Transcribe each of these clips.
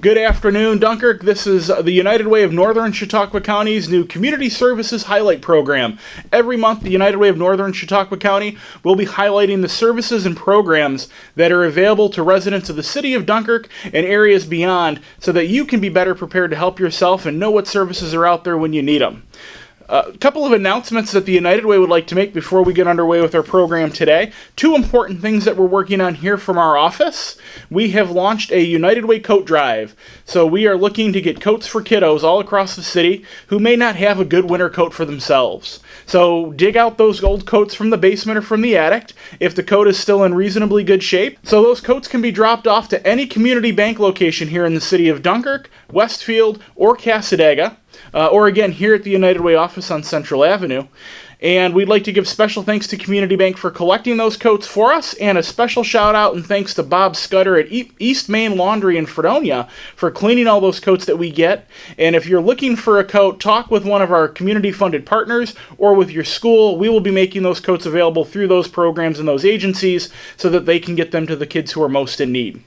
Good afternoon, Dunkirk. This is the United Way of Northern Chautauqua County's new Community Services Highlight Program. Every month, the United Way of Northern Chautauqua County will be highlighting the services and programs that are available to residents of the city of Dunkirk and areas beyond so that you can be better prepared to help yourself and know what services are out there when you need them. A couple of announcements that the United Way would like to make before we get underway with our program today. Two important things that we're working on here from our office. We have launched a United Way coat drive. So we are looking to get coats for kiddos all across the city who may not have a good winter coat for themselves. So dig out those old coats from the basement or from the attic if the coat is still in reasonably good shape. So those coats can be dropped off to any community bank location here in the city of Dunkirk, Westfield, or Cassadaga. Or again, here at the United Way office on Central Avenue. And we'd like to give special thanks to Community Bank for collecting those coats for us, and a special shout out and thanks to Bob Scudder at East Main Laundry in Fredonia for cleaning all those coats that we get. And if you're looking for a coat, talk with one of our community-funded partners or with your school. We will be making those coats available through those programs and those agencies so that they can get them to the kids who are most in need.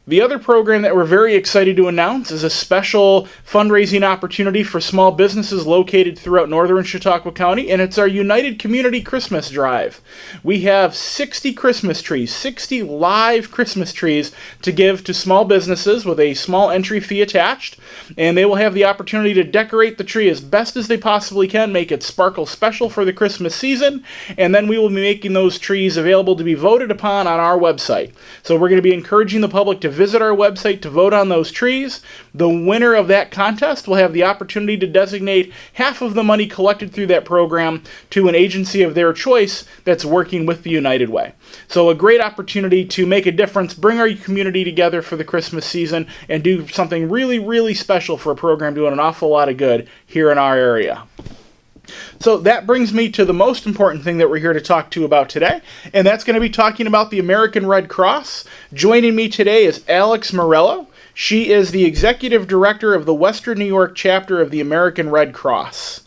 The other program that we're very excited to announce is a special fundraising opportunity for small businesses located throughout northern Chautauqua County, and it's our United Community Christmas Drive. We have 60 Christmas trees, 60 live Christmas trees to give to small businesses with a small entry fee attached, and they will have the opportunity to decorate the tree as best as they possibly can, make it sparkle special for the Christmas season, and then we will be making those trees available to be voted upon on our website. So we're going to be encouraging the public to visit our website to vote on those trees. The winner of that contest will have the opportunity to designate half of the money collected through that program to an agency of their choice that's working with the United Way. So a great opportunity to make a difference, bring our community together for the Christmas season, and do something really, really special for a program doing an awful lot of good here in our area. So that brings me to the most important thing that we're here to talk to about today, and that's going to be talking about the American Red Cross. Joining me today is Alex Morello. She is the Executive Director of the Western New York chapter of the American Red Cross.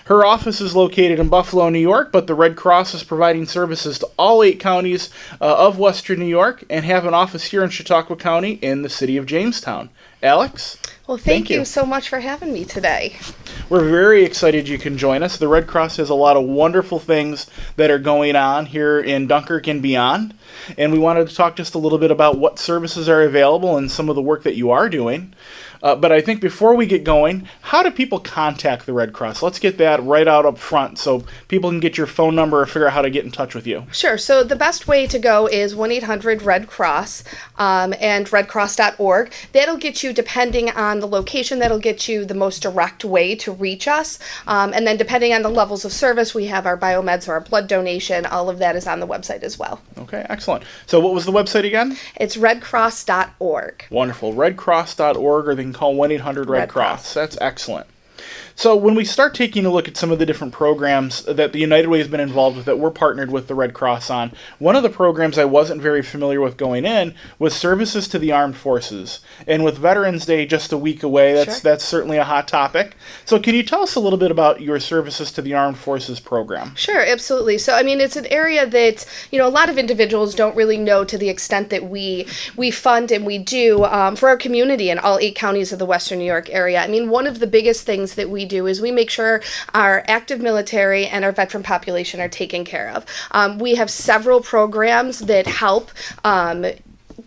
Her office is located in Buffalo, New York, but the Red Cross is providing services to all 8 counties of Western New York and have an office here in Chautauqua County in the city of Jamestown. Alex? Well, thank you so much for having me today. We're very excited you can join us. The Red Cross has a lot of wonderful things that are going on here in Dunkirk and beyond, and we wanted to talk just a little bit about what services are available and some of the work that you are doing. But I think before we get going, how do people contact the Red Cross? Let's get that right out up front so people can get your phone number or figure out how to get in touch with you. Sure. So the best way to go is 1-800-RED-CROSS and redcross.org. That'll get you, depending on the location, that'll get you the most direct way to reach us. And then depending on the levels of service, we have our biomeds or our blood donation. All of that is on the website as well. Okay, excellent. So what was the website again? It's redcross.org. Wonderful. Redcross.org, or they can call 1-800-RED-CROSS. That's excellent. So when we start taking a look at some of the different programs that the United Way has been involved with that we're partnered with the Red Cross on, one of the programs I wasn't very familiar with going in was services to the armed forces. And with Veterans Day just a week away, that's certainly a hot topic. So can you tell us a little bit about your services to the armed forces program? Sure, absolutely. So, I mean, it's an area that, a lot of individuals don't really know to the extent that we fund and we do for our community in all 8 counties of the Western New York area. I mean, one of the biggest things that we do is we make sure our active military and our veteran population are taken care of. We have several programs that help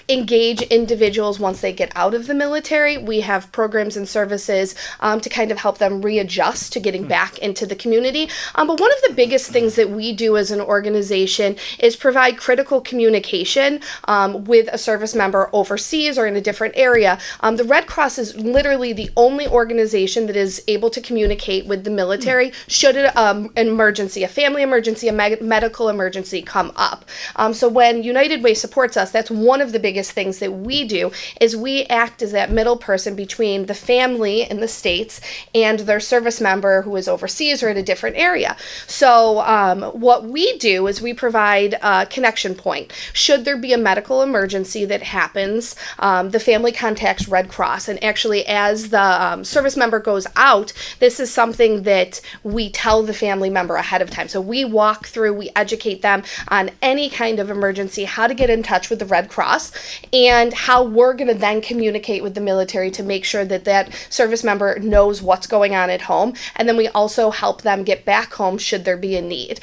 engage individuals once they get out of the military. We have programs and services to kind of help them readjust to getting back into the community. But one of the biggest things that we do as an organization is provide critical communication with a service member overseas or in a different area. The Red Cross is literally the only organization that is able to communicate with the military should an emergency, a family emergency, a medical emergency come up. So when United Way supports us, that's one of the biggest things that we do is we act as that middle person between the family in the States and their service member who is overseas or in a different area. So what we do is we provide a connection point. Should there be a medical emergency that happens, the family contacts Red Cross, and actually as the service member goes out, this is something that we tell the family member ahead of time. So we walk through, we educate them on any kind of emergency, how to get in touch with the Red Cross. and how we're going to then communicate with the military to make sure that that service member knows what's going on at home. And then we also help them get back home should there be a need.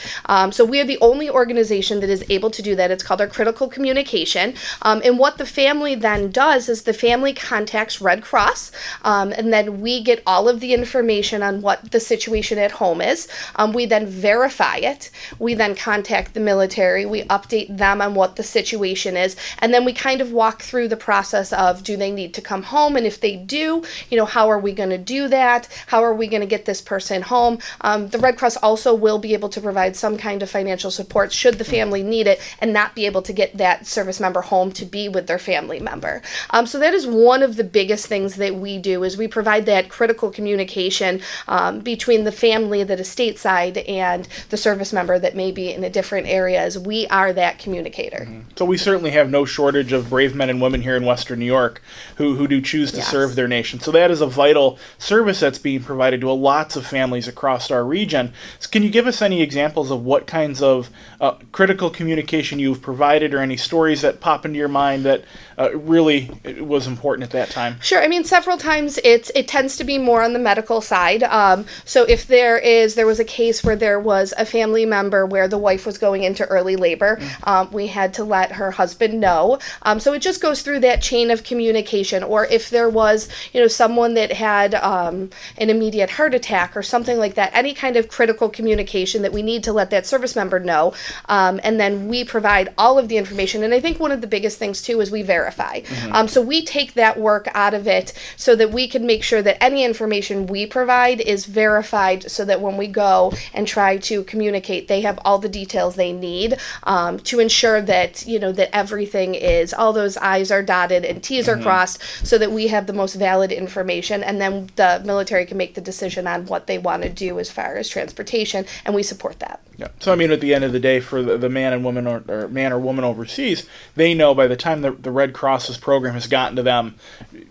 So we are the only organization that is able to do that. It's called our critical communication. And what the family then does is the family contacts Red Cross, and then we get all of the information on what the situation at home is. We then verify it. We then contact the military. We update them on what the situation is. And then we kind of walk through the process of, do they need to come home? And if they do, how are we going to do that? How are we going to get this person home? The Red Cross also will be able to provide some kind of financial support should the family need it and not be able to get that service member home to be with their family member. So that is one of the biggest things that we do, is we provide that critical communication between the family that is stateside and the service member that may be in a different area, as we are that communicator. So we certainly have no shortage of brave men and women here in Western New York who do choose to Yes. serve their nation. So that is a vital service that's being provided to lots of families across our region. So can you give us any examples of what kinds of critical communication you've provided, or any stories that pop into your mind that really was important at that time? Sure. I mean, several times it tends to be more on the medical side. So if there was a case where there was a family member where the wife was going into early labor, we had to let her husband know. So it just goes through that chain of communication. Or if there was, someone that had an immediate heart attack or something like that, any kind of critical communication that we need to let that service member know. And then we provide all of the information. And I think one of the biggest things too is we verify. So we take that work out of it so that we can make sure that any information we provide is verified, so that when we go and try to communicate, they have all the details they need to ensure that, that everything is, all those I's are dotted and T's are crossed, so that we have the most valid information, and then the military can make the decision on what they want to do as far as transportation, and we support that. Yeah. So I mean, at the end of the day, for the man and woman or man or woman overseas, they know by the time the Red Cross's program has gotten to them,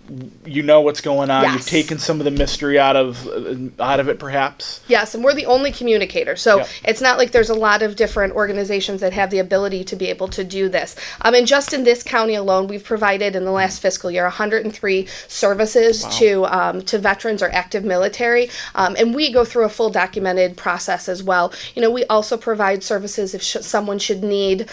what's going on. Yes. You've taken some of the mystery out of it, perhaps. Yes, and we're the only communicator. So Yep. it's not like there's a lot of different organizations that have the ability to be able to do this. And just in this county alone, we've provided in the last fiscal year 103 services to veterans or active military. And we go through a full documented process as well. We also provide services if someone should need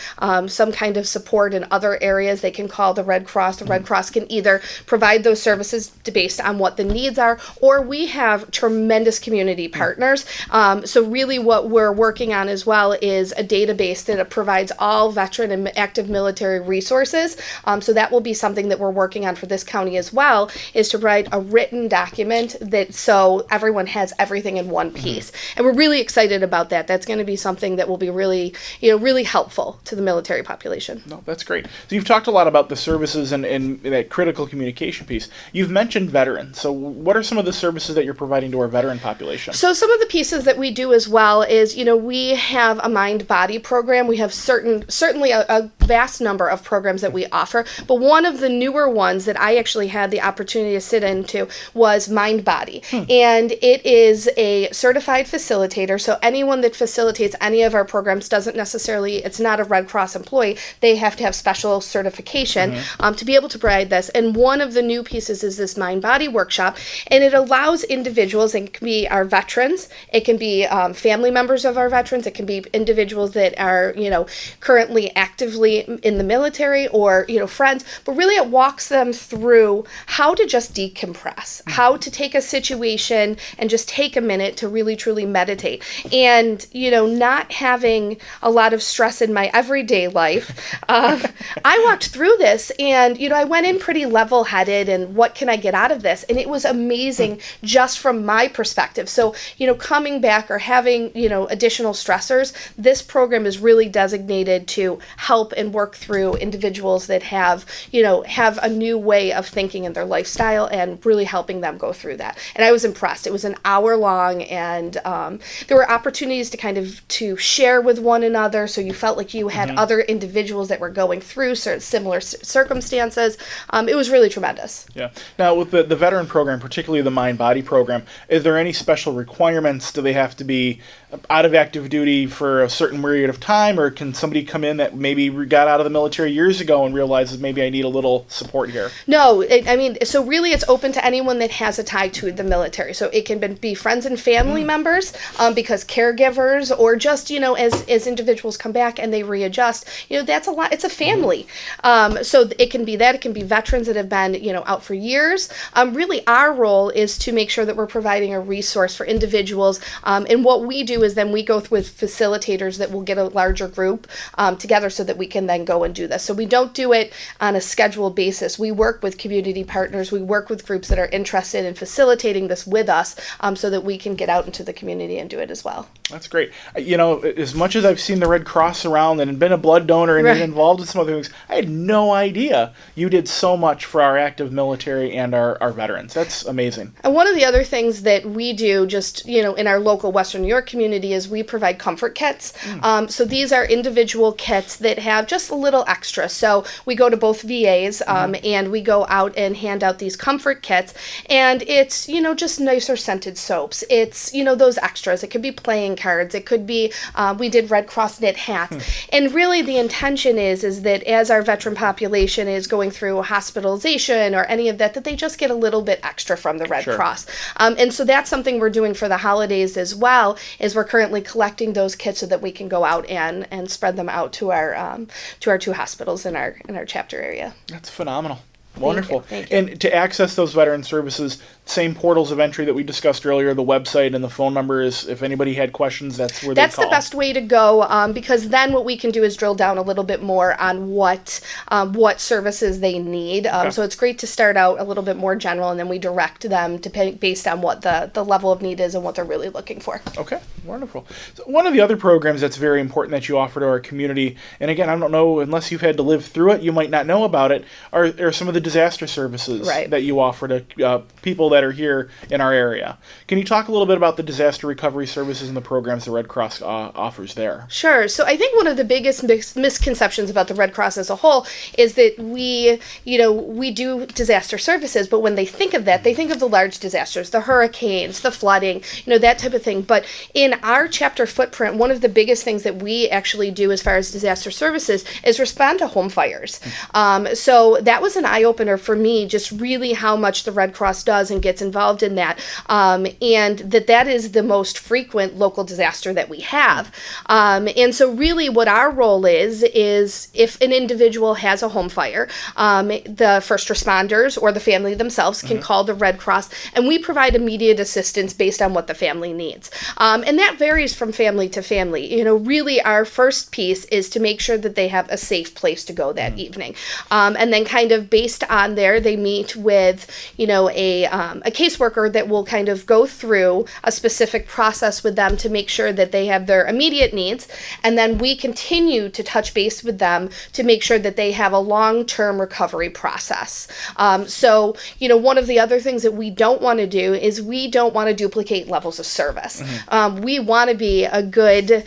some kind of support in other areas. They can call the Red Cross. The Red Cross can either provide those services based on what the needs are, or we have tremendous community partners. So really what we're working on as well is a database that provides all veteran and active military resources. So that will be something that we're working on for this county as well, is to provide a written document that so everyone has everything in one piece. And we're really excited about that. That's going to be something that will be really, really helpful to the military population. No, that's great. So you've talked a lot about the services and that critical communication piece. You've mentioned veterans. So what are some of the services that you're providing to our veteran population? So some of the pieces that we do as well is, we have a mind-body program. We have certainly a vast number of programs that we offer, but one of the newer ones that I actually had the opportunity to sit into was Mind-Body. And it is a certified facilitator. So anyone that facilitates any of our programs it's not a Red Cross employee. They have to have special certification to be able to provide this. And one of the new pieces is this Mind-Body workshop, and it allows individuals, and it can be our veterans, it can be family members of our veterans, it can be individuals that are, currently actively in the military, or, friends, but really it walks them through how to just decompress, how to take a situation and just take a minute to really truly meditate. And, not having a lot of stress in my everyday life, I walked through this, and, I went in pretty level-headed, and what can I get out of this? And it was amazing just from my perspective. So, coming back or having, additional stressors, this program is really designated to help and work through individuals that have a new way of thinking in their lifestyle, and really helping them go through that. And I was impressed. It was an hour long, and there were opportunities to kind of to share with one another, so you felt like you had other individuals that were going through similar circumstances. It was really tremendous. Yeah. Now, with the veteran program, particularly the Mind-Body program, is there any special requirements? Do they have to be out of active duty for a certain period of time, or can somebody come in that maybe got got out of the military years ago and realizes maybe I need a little support here? No, so really it's open to anyone that has a tie to the military. So it can be friends and family members, because caregivers, or just, as individuals come back and they readjust, that's a lot. It's a family. So it can be that. It can be veterans that have been, out for years. Really, our role is to make sure that we're providing a resource for individuals. And what we do is then we go with facilitators that will get a larger group together so that we can then go and do this. So we don't do it on a scheduled basis. We work with community partners. We work with groups that are interested in facilitating this with us, so that we can get out into the community and do it as well. That's great. As much as I've seen the Red Cross around and been a blood donor and been involved in some other things, I had no idea you did so much for our active military and our veterans. That's amazing. And one of the other things that we do just, in our local Western New York community is we provide comfort kits. So these are individual kits that have just a little extra. So we go to both VAs and we go out and hand out these comfort kits. And it's, just nicer scented soaps. It's, those extras. It could be playing cards. It could be, we did Red Cross knit hats. And really the intention is that as our veteran population is going through hospitalization or any of that they just get a little bit extra from the Red Cross. And so that's something we're doing for the holidays as well, is we're currently collecting those kits so that we can go out and spread them out to our 2 hospitals in our chapter area. That's phenomenal. Wonderful. Thank you. And to access those veteran services, same portals of entry that we discussed earlier, the website and the phone number is, if anybody had questions, that's where they call. That's the best way to go, because then what we can do is drill down a little bit more on what services they need. So it's great to start out a little bit more general, and then we direct them based on what the level of need is and what they're really looking for. Okay, wonderful. So one of the other programs that's very important that you offer to our community, and again, I don't know, unless you've had to live through it, you might not know about it, are some of the disaster services that you offer to people that are here in our area. Can you talk a little bit about the disaster recovery services and the programs the Red Cross offers there? Sure. So I think one of the biggest misconceptions about the Red Cross as a whole is that we do disaster services, but when they think of that, they think of the large disasters, the hurricanes, the flooding, that type of thing. But in our chapter footprint, one of the biggest things that we actually do as far as disaster services is respond to home fires. So that was an eye-opener for me, just really how much the Red Cross does and gets involved in that, and that is the most frequent local disaster that we have. And so really what our role is if an individual has a home fire, the first responders or the family themselves can call the Red Cross, and we provide immediate assistance based on what the family needs. And that varies from family to family. Really our first piece is to make sure that they have a safe place to go that evening. And then kind of based on there, they meet with, a caseworker that will kind of go through a specific process with them to make sure that they have their immediate needs. And then we continue to touch base with them to make sure that they have a long-term recovery process. So, one of the other things that we don't want to do is we don't want to duplicate levels of service. We want to be a good,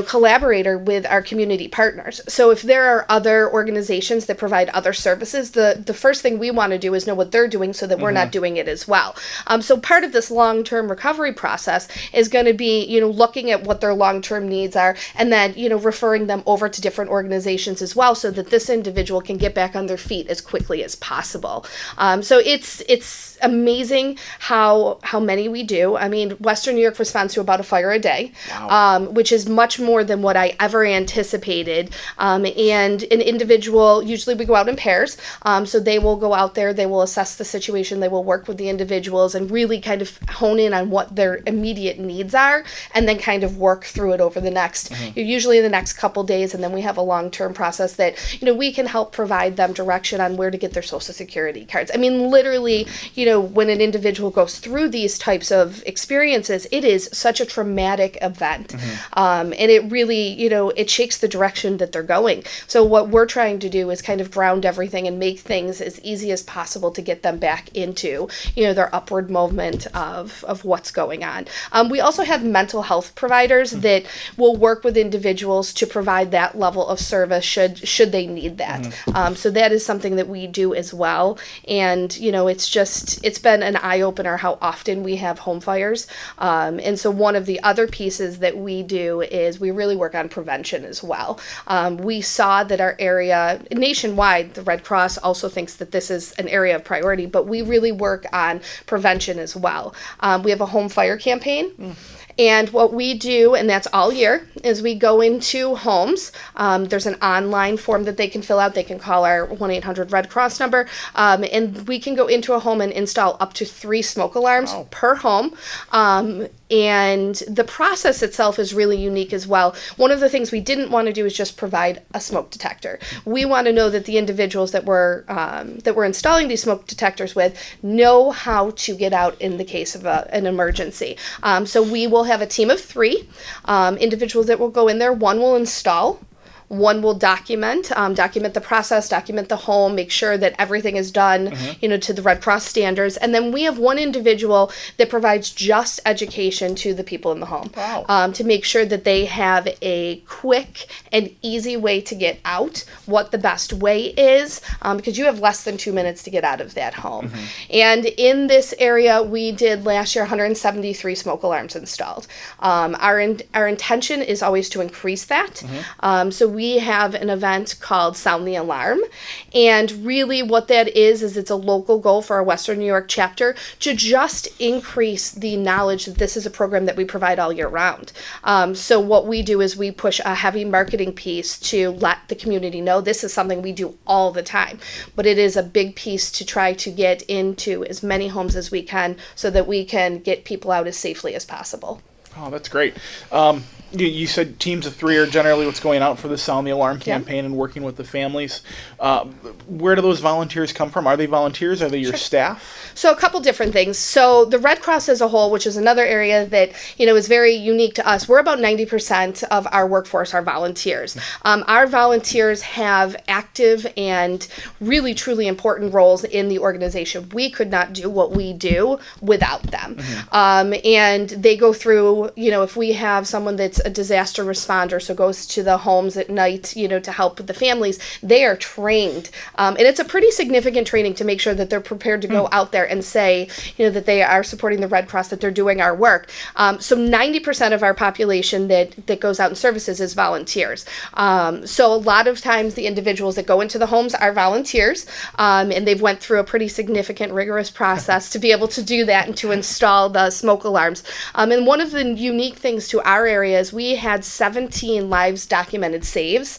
collaborator with our community partners. So if there are other organizations that provide other services, the first thing we want to do is know what they're doing so that we're not doing it as well. So part of this long-term recovery process is going to be, looking at what their long-term needs are, and then, referring them over to different organizations as well so that this individual can get back on their feet as quickly as possible. So it's amazing how many we do. I mean, Western New York responds to about a fire a day, which is much more than what I ever anticipated. And an individual, usually we go out in pairs, so they will go out there, they will assess the situation, they will work with the individuals and really kind of hone in on what their immediate needs are, and then kind of work through it over the next, usually the next couple days, and then we have a long-term process that, we can help provide them direction on where to get their Social Security cards. I mean, literally, when an individual goes through these types of experiences, it is such a traumatic event. And it really, it shakes the direction that they're going. So what we're trying to do is kind of ground everything and make things as easy as possible to get them back into, their upward movement of what's going on. We also have mental health providers that will work with individuals to provide that level of service should they need that. So that is something that we do as well. And, it's just, it's been an eye-opener how often we have home fires. And so one of the other pieces that we do is we really work on prevention as well. We saw that our area, nationwide, the Red Cross also thinks that this is an area of priority, but we really work on prevention as well. We have a home fire campaign. And what we do, and that's all year, is we go into homes. There's an online form that they can fill out. They can call our 1-800 Red Cross number, and we can go into a home and install up to 3 smoke alarms per home. And the process itself is really unique as well. One of the things we didn't want to do is just provide a smoke detector. We want to know that the individuals that we're installing these smoke detectors with know how to get out in the case of an emergency. So we will have a team of 3 individuals that will go in there. One will install. One will document the process, document the home, make sure that everything is done, to the Red Cross standards. And then we have one individual that provides just education to the people in the home. Wow. To make sure that they have a quick and easy way to get out, what the best way is, because you have less than 2 minutes to get out of that home. And in this area, we did last year 173 smoke alarms installed. Our intention is always to increase that. So we have an event called Sound the Alarm, and really what that is it's a local goal for our Western New York chapter to just increase the knowledge that this is a program that we provide all year round. So what we do is we push a heavy marketing piece to let the community know this is something we do all the time, but it is a big piece to try to get into as many homes as we can so that we can get people out as safely as possible. Oh, that's great. You said teams of 3 are generally what's going out for the Sound the Alarm campaign and working with the families. Where do those volunteers come from? Are they volunteers? Are they your staff? So a couple different things. So the Red Cross as a whole, which is another area that, is very unique to us, we're about 90% of our workforce are volunteers. Our volunteers have active and really, truly important roles in the organization. We could not do what we do without them. And they go through, if we have someone that's a disaster responder, so goes to the homes at night, to help with the families, they are trained. And it's a pretty significant training to make sure that they're prepared to go out there and say, that they are supporting the Red Cross, that they're doing our work. So 90% of our population that goes out in services is volunteers. So a lot of times the individuals that go into the homes are volunteers, and they've went through a pretty significant, rigorous process to be able to do that and to install the smoke alarms. And one of the unique things to our area is we had 17 lives documented saves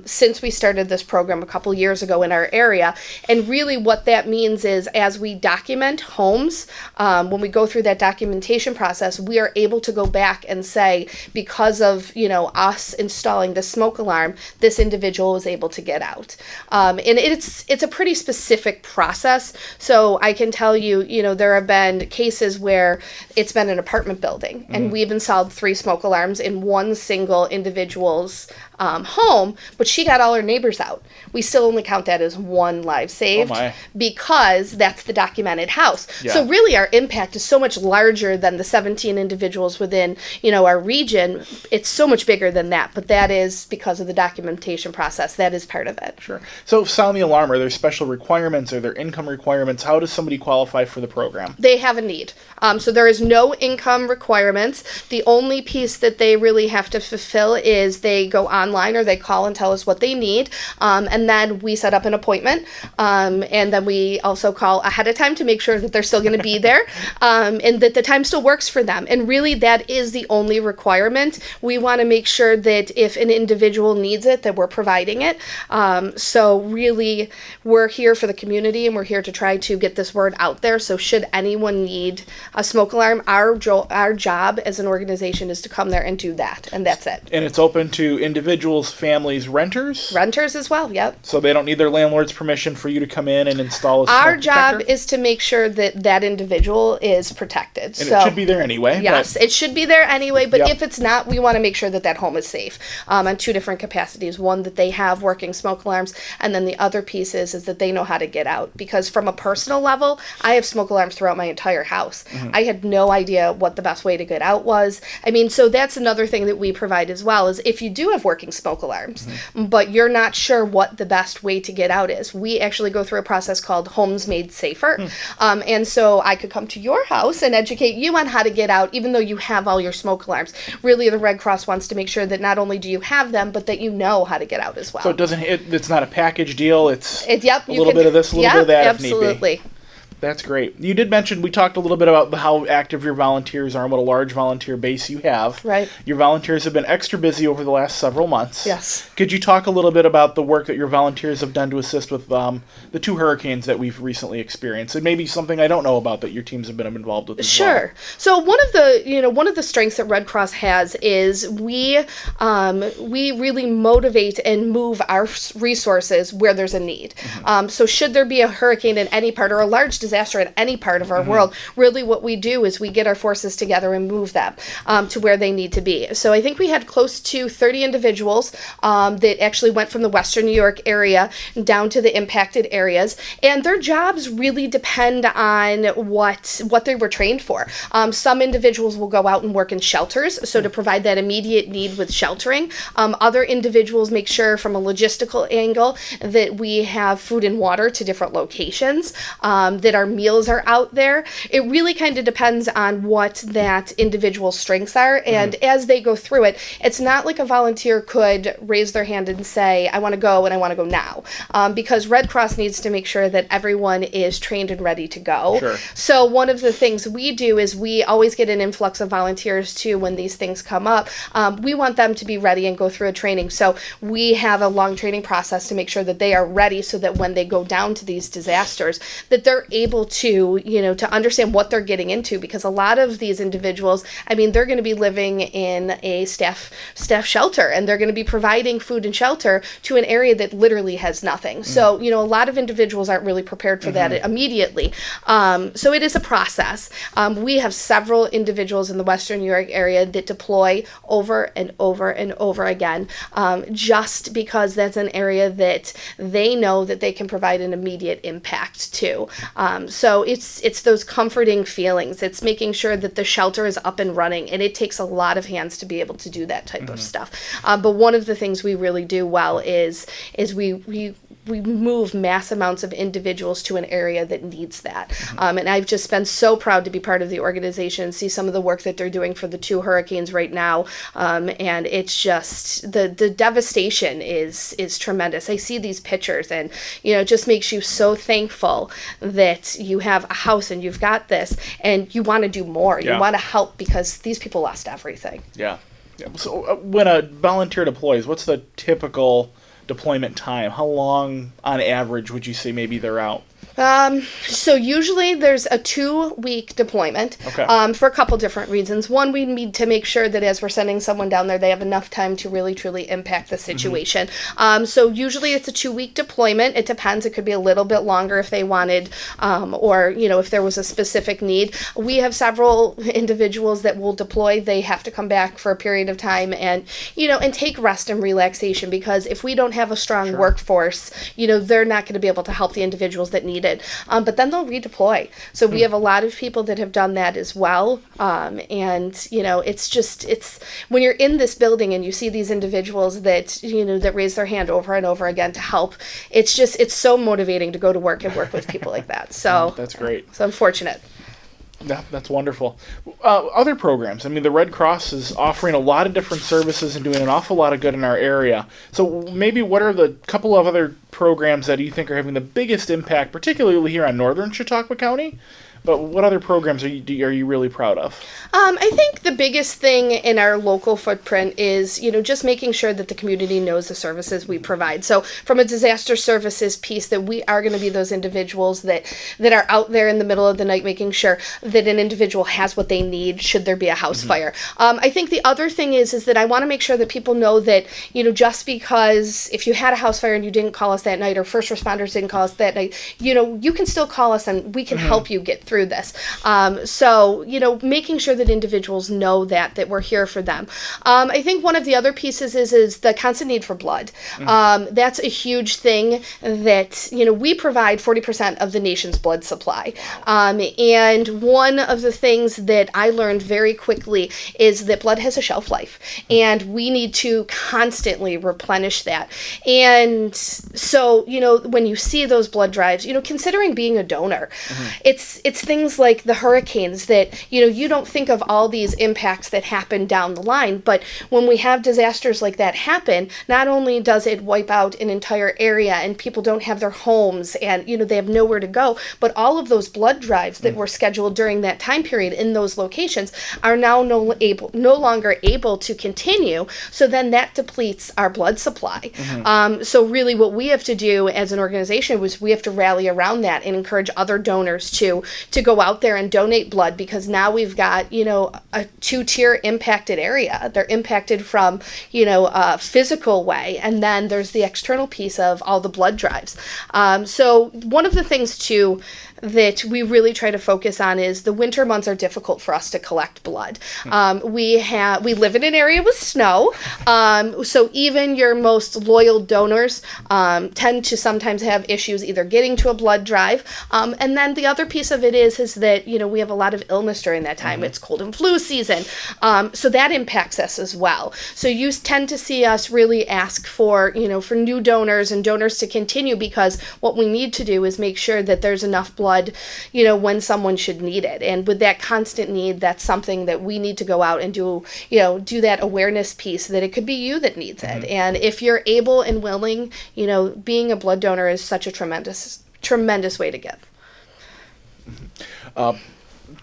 since we started this program a couple years ago in our area. And really what that means is as we document homes, when we go through that documentation process, we are able to go back and say, because of, us installing the smoke alarm, this individual was able to get out. And it's a pretty specific process. So I can tell you, there have been cases where it's been an apartment building and we've installed 3 smoke alarms in one single individual's home, but she got all her neighbors out. We still only count that as 1 life saved because that's the documented house. Yeah. So really our impact is so much larger than the 17 individuals within, our region. It's so much bigger than that, but that is because of the documentation process. That is part of it. Sure. So Sound the Alarm, are there special requirements? Are there income requirements? How does somebody qualify for the program? They have a need. So there is no income requirements. The only piece that they really have to fulfill is they go online or they call and tell us what they need. And then we set up an appointment. And then we also call ahead of time to make sure that they're still going to be there and that the time still works for them. And really that is the only requirement. We want to make sure that if an individual needs it, that we're providing it. So really we're here for the community and we're here to try to get this word out there. So should anyone need a smoke alarm, our job as an organization is to come there and do that, and that's it. And it's open to individuals, families, renters? Renters as well, yep. So they don't need their landlord's permission for you to come in and install a smoke Our job detector? is to make sure that that individual is protected. And it should be there anyway. Yes, it should be there anyway, but Yep. if it's not, we want to make sure that that home is safe on 2 different capacities. One, that they have working smoke alarms, and then the other piece is that they know how to get out. Because from a personal level, I have smoke alarms throughout my entire house. I had no idea what the best way to get out was. So that's another thing that we provide as well, is if you do have working working smoke alarms, but you're not sure what the best way to get out is. We actually go through a process called Homes Made Safer. And so I could come to your house and educate you on how to get out, even though you have all your smoke alarms. Really, the Red Cross wants to make sure that not only do you have them, but that you know how to get out as well. So it's not a package deal. It's yep, a little bit of this, a little bit of that if need be. Absolutely. That's great. You did mention, we talked a little bit about how active your volunteers are and what a large volunteer base you have. Right. Your volunteers have been extra busy over the last several months. Yes. Could you talk a little bit about the work that your volunteers have done to assist with the 2 hurricanes that we've recently experienced? And maybe something I don't know about that your teams have been involved with as Sure. well. So one of the strengths that Red Cross has is we really motivate and move our resources where there's a need. So should there be a hurricane in any part or a large disaster in any part of our world, really what we do is we get our forces together and move them to where they need to be. So I think we had close to 30 individuals that actually went from the Western New York area down to the impacted areas, and their jobs really depend on what they were trained for. Some individuals will go out and work in shelters, so to provide that immediate need with sheltering. Other individuals make sure from a logistical angle that we have food and water to different locations, that our meals are out there. It really kind of depends on what that individual's strengths are, and as they go through it, it's not like a volunteer could raise their hand and say, I want to go and I want to go now, because Red Cross needs to make sure that everyone is trained and ready to go. Sure. So one of the things we do is we always get an influx of volunteers too when these things come up. We want them to be ready and go through a training, so we have a long training process to make sure that they are ready so that when they go down to these disasters that they're able to understand what they're getting into, because a lot of these individuals, I mean, they're going to be living in a staff shelter, and they're going to be providing food and shelter to an area that literally has nothing. So, a lot of individuals aren't really prepared for that immediately. So it is a process. We have several individuals in the Western New York area that deploy over and over and over again, just because that's an area that they know that they can provide an immediate impact to. So it's those comforting feelings. It's making sure that the shelter is up and running, and it takes a lot of hands to be able to do that type of stuff. But one of the things we really do well is we move mass amounts of individuals to an area that needs that. And I've just been so proud to be part of the organization, see some of the work that they're doing for the 2 hurricanes right now. And it's just, the devastation is tremendous. I see these pictures, and, it just makes you so thankful that you have a house and you've got this, and you want to do more. You want to help, because these people lost everything. Yeah. So when a volunteer deploys, what's the typical deployment time? How long on average would you say maybe they're out? So usually there's a 2-week deployment, for a couple different reasons. One, we need to make sure that as we're sending someone down there, they have enough time to really truly impact the situation. So usually it's a 2-week deployment. It depends. It could be a little bit longer if they wanted, or, if there was a specific need. We have several individuals that will deploy. They have to come back for a period of time and, and take rest and relaxation, because if we don't have a strong workforce, they're not going to be able to help the individuals that need it. But then they'll redeploy. So we have a lot of people that have done that as well. And, it's when you're in this building and you see these individuals that, that raise their hand over and over again to help, it's so motivating to go to work and work with people like that. So that's great. So I'm fortunate. Yeah, that's wonderful. Other programs. I mean, the Red Cross is offering a lot of different services and doing an awful lot of good in our area. So maybe what are the couple of other programs that you think are having the biggest impact, particularly here on northern Chautauqua County? But what other programs are you really proud of? I think the biggest thing in our local footprint is, just making sure that the community knows the services we provide. So from a disaster services piece, that we are going to be those individuals that are out there in the middle of the night making sure that an individual has what they need should there be a house fire. I think the other thing is that I want to make sure that people know that, just because if you had a house fire and you didn't call us that night, or first responders didn't call us that night, you can still call us and we can help you get through through this. So, making sure that individuals know that we're here for them. I think one of the other pieces is the constant need for blood. That's a huge thing that, we provide 40% of the nation's blood supply. And one of the things that I learned very quickly is that blood has a shelf life, and we need to constantly replenish that. And so, when you see those blood drives, considering being a donor, it's things like the hurricanes that, you don't think of all these impacts that happen down the line, but when we have disasters like that happen, not only does it wipe out an entire area and people don't have their homes and, they have nowhere to go, but all of those blood drives that were scheduled during that time period in those locations are now no longer able to continue. So then that depletes our blood supply. So really what we have to do as an organization was we have to rally around that and encourage other donors to go out there and donate blood, because now we've got, a two-tier impacted area. They're impacted from, a physical way, and then there's the external piece of all the blood drives. So one of the things too that we really try to focus on is the winter months are difficult for us to collect blood. We live in an area with snow, so even your most loyal donors tend to sometimes have issues either getting to a blood drive, and then the other piece of it is that we have a lot of illness during that time. It's cold and flu season, so that impacts us as well. So you tend to see us really ask for for new donors and donors to continue, because what we need to do is make sure that there's enough blood when someone should need it. And with that constant need, that's something that we need to go out and do that awareness piece, that it could be you that needs it. And if you're able and willing, being a blood donor is such a tremendous way to give.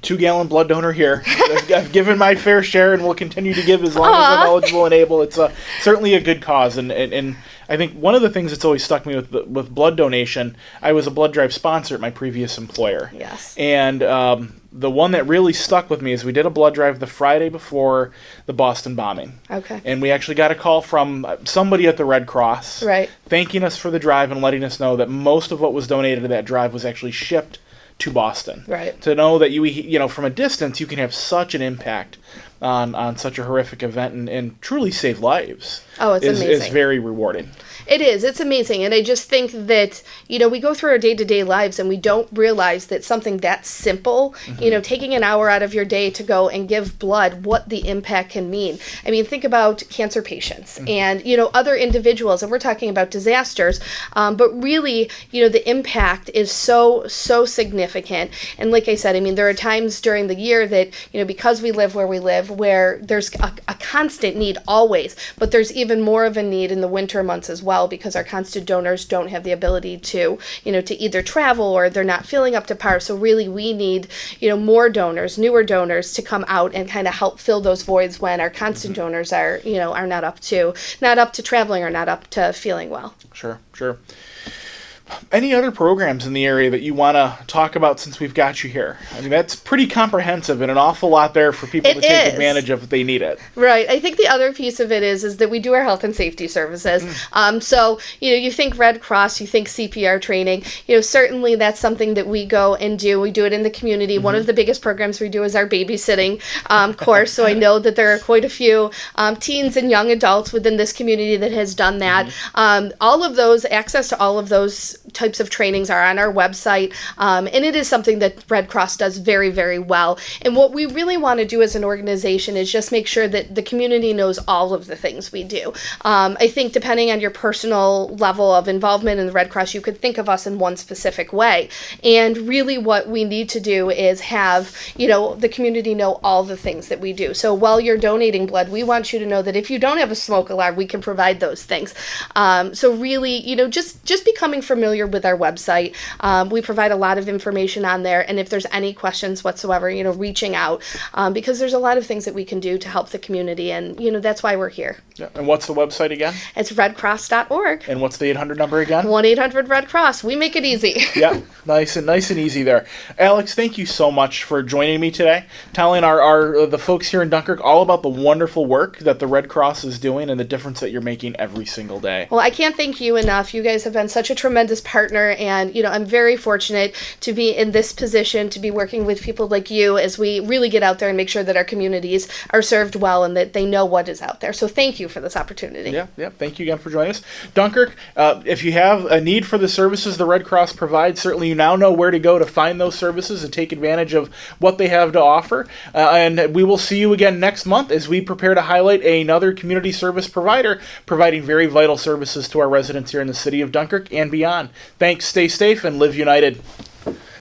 2-gallon blood donor here. I've given my fair share and will continue to give as long as I'm eligible and able. It's certainly a good cause, and I think one of the things that's always stuck me with blood donation, I was a blood drive sponsor at my previous employer. Yes. And the one that really stuck with me is we did a blood drive the Friday before the Boston bombing. Okay. And we actually got a call from somebody at the Red Cross, right, thanking us for the drive and letting us know that most of what was donated to that drive was actually shipped to Boston. Right. To know that you from a distance you can have such an impact on such a horrific event and truly save lives. Oh, it's amazing. Is very rewarding. It is. It's amazing. And I just think that, we go through our day-to-day lives and we don't realize that something that simple, taking an hour out of your day to go and give blood, what the impact can mean. I mean, think about cancer patients and, other individuals, and we're talking about disasters, but really, the impact is so significant. And like I said, I mean, there are times during the year that, because we live where we live, where there's a constant need always, but there's even more of a need in the winter months as well, because our constant donors don't have the ability to either travel or they're not filling up to par. So really we need, more donors, newer donors to come out and kind of help fill those voids when our constant donors are not up to traveling or not up to feeling well. Sure. Any other programs in the area that you want to talk about since we've got you here? I mean, that's pretty comprehensive and an awful lot there for people to take advantage of if they need it. Right. I think the other piece of it is that we do our health and safety services. So, you think Red Cross, you think CPR training, certainly that's something that we go and do. We do it in the community. One of the biggest programs we do is our babysitting course. So I know that there are quite a few teens and young adults within this community that has done that. All of those, access to all of those types of trainings are on our website, and it is something that Red Cross does very, very well. And what we really want to do as an organization is just make sure that the community knows all of the things we do. I think depending on your personal level of involvement in the Red Cross, you could think of us in one specific way. And really what we need to do is have, the community know all the things that we do. So while you're donating blood, we want you to know that if you don't have a smoke alarm, we can provide those things. So really, just becoming familiar with our website. We provide a lot of information on there, and if there's any questions whatsoever, reaching out, because there's a lot of things that we can do to help the community, and that's why we're here. Yeah. And what's the website again? It's redcross.org. And what's the 800 number again? 1-800-RED-CROSS. We make it easy. Yeah, nice and easy there. Alex, thank you so much for joining me today, telling the folks here in Dunkirk all about the wonderful work that the Red Cross is doing and the difference that you're making every single day. Well, I can't thank you enough. You guys have been such a tremendous partner. And, I'm very fortunate to be in this position, to be working with people like you as we really get out there and make sure that our communities are served well and that they know what is out there. So thank you for this opportunity. Yeah. Thank you again for joining us. Dunkirk, if you have a need for the services the Red Cross provides, certainly you now know where to go to find those services and take advantage of what they have to offer. And we will see you again next month as we prepare to highlight another community service provider providing very vital services to our residents here in the city of Dunkirk and beyond. Thanks, stay safe, and live united.